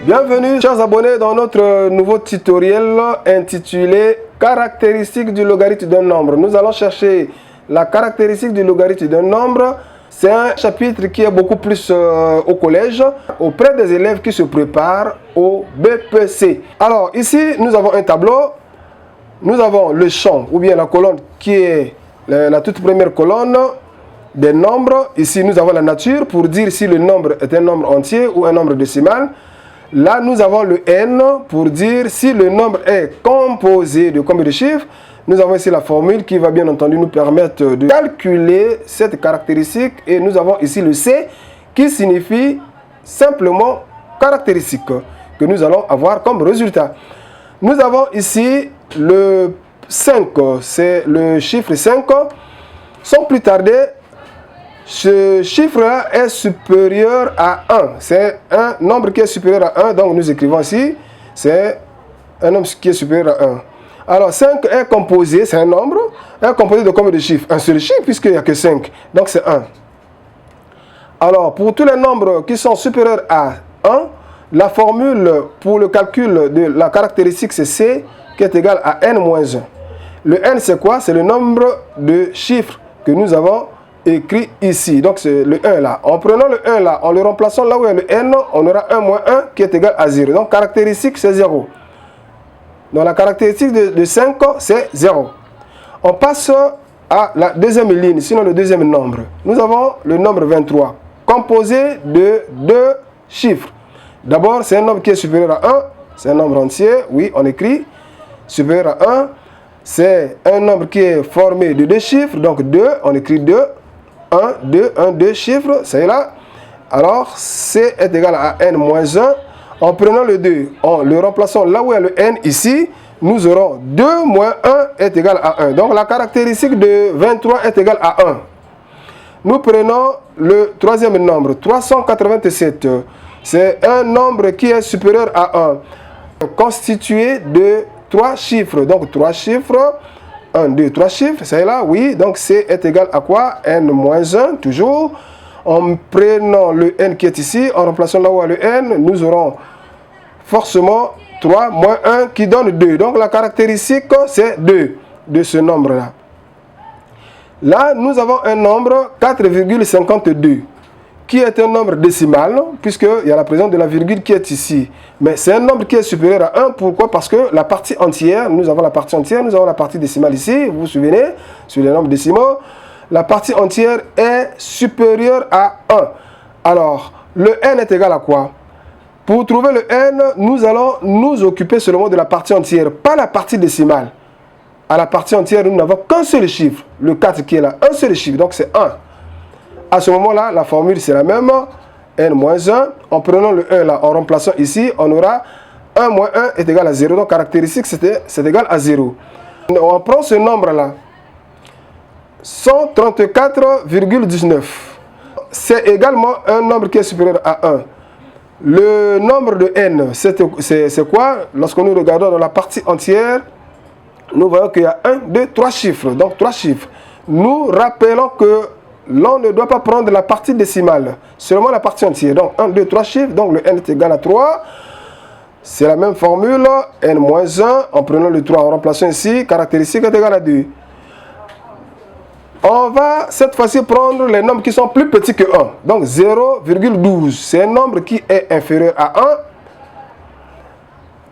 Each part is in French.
Bienvenue chers abonnés dans notre nouveau tutoriel intitulé Caractéristiques du logarithme d'un nombre. Nous allons chercher la caractéristique du logarithme d'un nombre. C'est un chapitre qui est beaucoup plus au collège, auprès des élèves qui se préparent au BPC. Alors ici, nous avons un tableau. Nous avons le champ ou bien la colonne qui est la toute première colonne des nombres. Ici, nous avons la nature pour dire si le nombre est un nombre entier ou un nombre décimal. Là, nous avons le n pour dire si le nombre est composé de combien de chiffres. Nous avons ici la formule qui va bien entendu nous permettre de calculer cette caractéristique. Et nous avons ici le C qui signifie simplement caractéristique que nous allons avoir comme résultat. Nous avons ici le 5, c'est le chiffre 5. Sans plus tarder, ce chiffre-là est supérieur à 1. C'est un nombre qui est supérieur à 1. Donc nous écrivons ici, c'est un nombre qui est supérieur à 1. Alors 5 est composé, c'est un nombre, est composé de combien de chiffres? Un seul chiffre puisqu'il n'y a que 5. Donc c'est 1. Alors pour tous les nombres qui sont supérieurs à 1, la formule pour le calcul de la caractéristique c'est C qui est égal à n-1. Le n c'est quoi? C'est le nombre de chiffres que nous avons écrit ici. Donc c'est le 1 là. En prenant le 1 là, en le remplaçant là où il y a le n, on aura 1 moins 1 qui est égal à 0. Donc caractéristique c'est 0. Donc la caractéristique de 5 c'est 0. On passe à la deuxième ligne, sinon le deuxième nombre. Nous avons le nombre 23, composé de deux chiffres. D'abord c'est un nombre qui est supérieur à 1. C'est un nombre entier, oui, on écrit supérieur à 1. C'est un nombre qui est formé de deux chiffres, donc 2, on écrit 2. 1, 2, 1, 2 chiffres, c'est là. Alors, C est égal à n-1. En prenant le 2, en le remplaçant là où il y a le n ici, nous aurons 2 moins 1 est égal à 1. Donc, la caractéristique de 23 est égale à 1. Nous prenons le troisième nombre, 387. C'est un nombre qui est supérieur à 1, constitué de 3 chiffres. Donc, 3 chiffres. 1, 2, 3 chiffres, c'est là, oui. Donc, C est égal à quoi? n-1, toujours. En prenant le n qui est ici, en remplaçant là où il y a le n, nous aurons forcément 3 moins 1 qui donne 2. Donc, la caractéristique, c'est 2 de ce nombre-là. Là, nous avons un nombre 4,52 qui est un nombre décimal, puisqu'il y a la présence de la virgule qui est ici. Mais c'est un nombre qui est supérieur à 1. Pourquoi? Parce que la partie entière, nous avons la partie entière, nous avons la partie décimale ici. Vous vous souvenez, sur les nombres décimaux, la partie entière est supérieure à 1. Alors, le n est égal à quoi? Pour trouver le n, nous allons nous occuper seulement de la partie entière, pas la partie décimale. À la partie entière, nous n'avons qu'un seul chiffre. Le 4 qui est là, un seul chiffre, donc c'est 1. À ce moment-là, la formule c'est la même, n-1. En prenant le 1 là, en remplaçant ici, on aura 1 moins 1 est égal à 0. Donc caractéristique c'est égal à 0. On prend ce nombre-là, 134,19. C'est également un nombre qui est supérieur à 1. Le nombre de n, c'est quoi? Lorsque nous regardons dans la partie entière, nous voyons qu'il y a 1, 2, 3 chiffres. Donc 3 chiffres. Nous rappelons que l'on ne doit pas prendre la partie décimale, seulement la partie entière. Donc 1, 2, 3 chiffres, donc le n est égal à 3. C'est la même formule, n-1, en prenant le 3, en remplaçant ici, caractéristique est égal à 2. On va cette fois-ci prendre les nombres qui sont plus petits que 1. Donc 0,12, c'est un nombre qui est inférieur à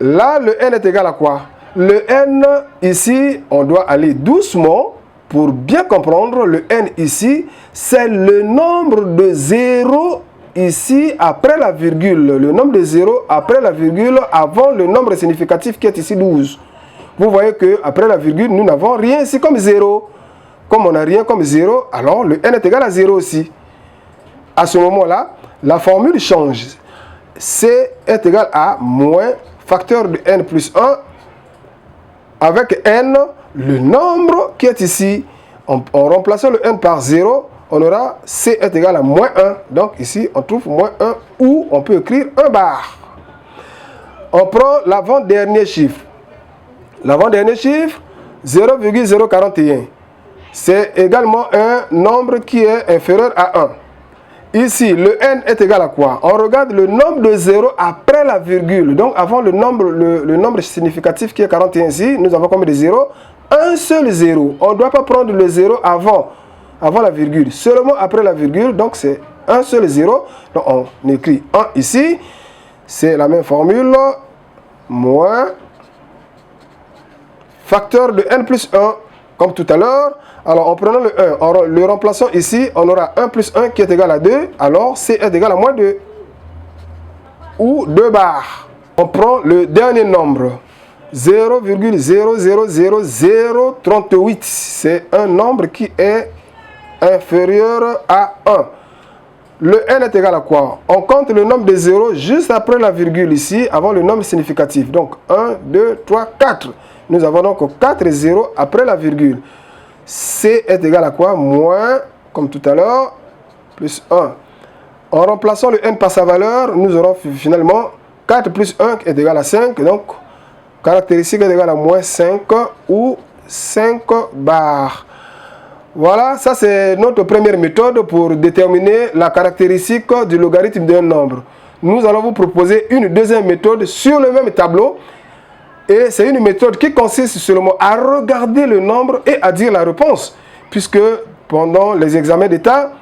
1. Là, le n est égal à quoi? Le n, ici, on doit aller doucement. Pour bien comprendre, le n ici, c'est le nombre de 0 ici après la virgule. Le nombre de 0 après la virgule avant le nombre significatif qui est ici 12. Vous voyez qu'après la virgule, nous n'avons rien ici comme 0. Comme on n'a rien comme 0, alors le n est égal à 0 aussi. À ce moment-là, la formule change. C est égal à moins facteur de n plus 1 avec n, le nombre qui est ici. En remplaçant le n par 0, on aura C est égal à moins 1. Donc ici, on trouve moins 1 ou on peut écrire 1 bar. On prend l'avant-dernier chiffre. L'avant-dernier chiffre, 0,041. C'est également un nombre qui est inférieur à 1. Ici, le n est égal à quoi? On regarde le nombre de zéros après la virgule. Donc, avant le nombre significatif qui est 41 ici, nous avons combien de zéros? Un seul zéro. On ne doit pas prendre le zéro avant la virgule. Seulement après la virgule, donc c'est un seul zéro. Donc, on écrit 1 ici. C'est la même formule. Moins facteur de n plus 1, comme tout à l'heure. Alors, en prenant le 1, en le remplaçant ici, on aura 1 plus 1 qui est égal à 2. Alors, C est égal à moins 2. Ou 2 barres. On prend le dernier nombre. 0,000038. C'est un nombre qui est inférieur à 1. Le n est égal à quoi? On compte le nombre de zéros juste après la virgule ici, avant le nombre significatif. Donc, 1, 2, 3, 4. Nous avons donc 4 zéros après la virgule. C est égal à quoi? Moins, comme tout à l'heure, plus 1. En remplaçant le n par sa valeur, nous aurons finalement 4 plus 1 qui est égal à 5. Donc, caractéristique est égale à moins 5 ou 5 barres. Voilà, ça c'est notre première méthode pour déterminer la caractéristique du logarithme d'un nombre. Nous allons vous proposer une deuxième méthode sur le même tableau. Et c'est une méthode qui consiste seulement à regarder le nombre et à dire la réponse. Puisque pendant les examens d'État,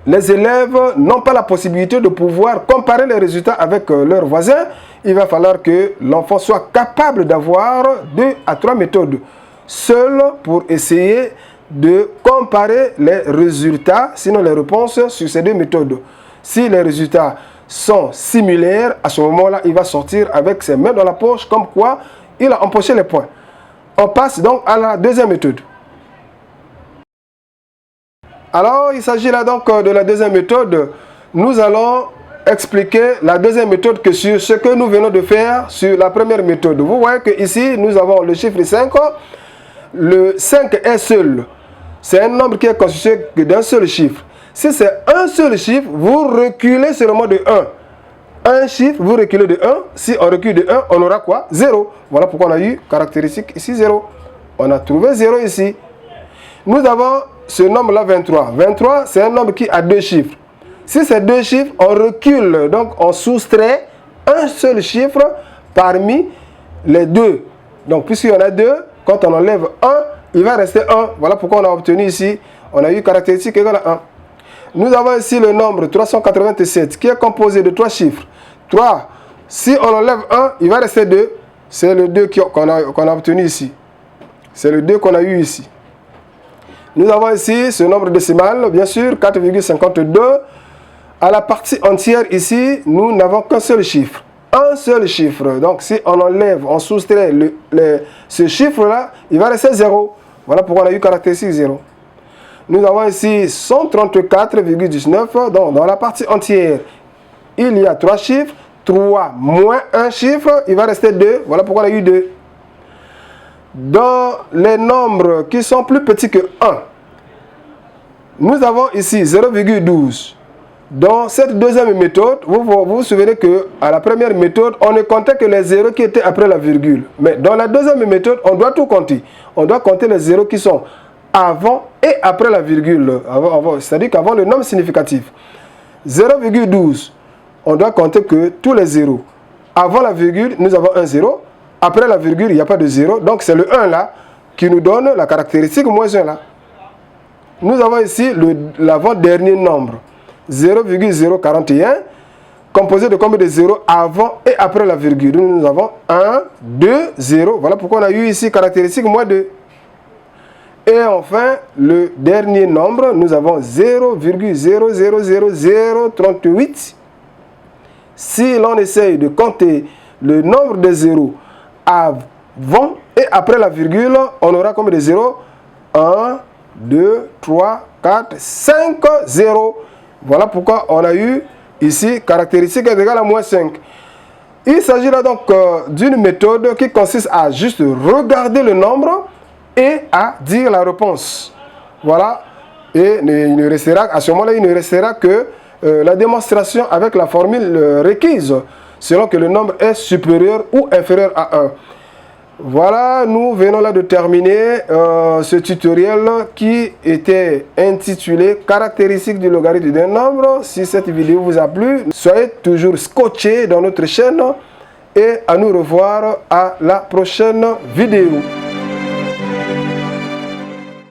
les élèves n'ont pas la possibilité de pouvoir comparer les résultats avec leurs voisins. Il va falloir que l'enfant soit capable d'avoir 2 à 3 méthodes seul pour essayer de comparer les résultats, sinon les réponses sur ces 2 méthodes. Si les résultats sont similaires, à ce moment-là, il va sortir avec ses mains dans la poche, comme quoi il a empoché les points. On passe donc à la deuxième méthode. Alors, il s'agit là donc de la deuxième méthode. Nous allons expliquer la deuxième méthode que sur ce que nous venons de faire sur la première méthode. Vous voyez que ici, nous avons le chiffre 5. Le 5 est seul. C'est un nombre qui est constitué d'un seul chiffre. Si c'est un seul chiffre, vous reculez seulement de 1. Un chiffre, vous reculez de 1. Si on recule de 1, on aura quoi? 0. Voilà pourquoi on a eu caractéristique ici 0. On a trouvé 0 ici. Nous avons ce nombre-là 23. 23, c'est un nombre qui a 2 chiffres. Si c'est 2 chiffres, on recule. Donc, on soustrait un seul chiffre parmi les 2. Donc, puisqu'il y en a 2, quand on enlève 1, il va rester 1. Voilà pourquoi on a obtenu ici, on a eu caractéristique égale à 1. Nous avons ici le nombre 387 qui est composé de 3 chiffres. 3, si on enlève 1, il va rester 2. C'est le 2 qu'on a obtenu ici. C'est le 2 qu'on a eu ici. Nous avons ici ce nombre décimal, bien sûr, 4,52. À la partie entière ici, nous n'avons qu'un seul chiffre. Un seul chiffre. Donc, si on enlève, on soustrait ce chiffre-là, il va rester 0. Voilà pourquoi on a eu caractéristique 0. Nous avons ici 134,19. Donc, dans la partie entière, il y a 3 chiffres. 3 moins un chiffre, il va rester 2. Voilà pourquoi on a eu 2. Dans les nombres qui sont plus petits que 1, nous avons ici 0,12. Dans cette deuxième méthode, vous vous souvenez qu'à la première méthode, on ne comptait que les zéros qui étaient après la virgule. Mais dans la deuxième méthode, on doit tout compter. On doit compter les zéros qui sont avant et après la virgule. C'est-à-dire qu'avant le nombre significatif. 0,12, on doit compter que tous les zéros. Avant la virgule, nous avons un zéro. Après la virgule, il n'y a pas de 0. Donc, c'est le 1 là qui nous donne la caractéristique moins 1 là. Nous avons ici l'avant-dernier nombre. 0,041 composé de combien de zéros avant et après la virgule. Nous avons 1, 2, 0. Voilà pourquoi on a eu ici caractéristique moins 2. Et enfin, le dernier nombre, nous avons 0,000038. Si l'on essaye de compter le nombre de zéros avant et après la virgule, on aura combien de zéros? 1, 2, 3, 4, 5 0. Voilà pourquoi on a eu ici caractéristique est égale à moins 5. Il s'agit là donc d'une méthode qui consiste à juste regarder le nombre et à dire la réponse. Voilà. Et il ne restera, à ce moment-là, il ne restera que la démonstration avec la formule requise, selon que le nombre est supérieur ou inférieur à 1. Voilà, nous venons là de terminer ce tutoriel qui était intitulé caractéristiques du logarithme d'un nombre. Si cette vidéo vous a plu, soyez toujours scotchés dans notre chaîne et à nous revoir à la prochaine vidéo.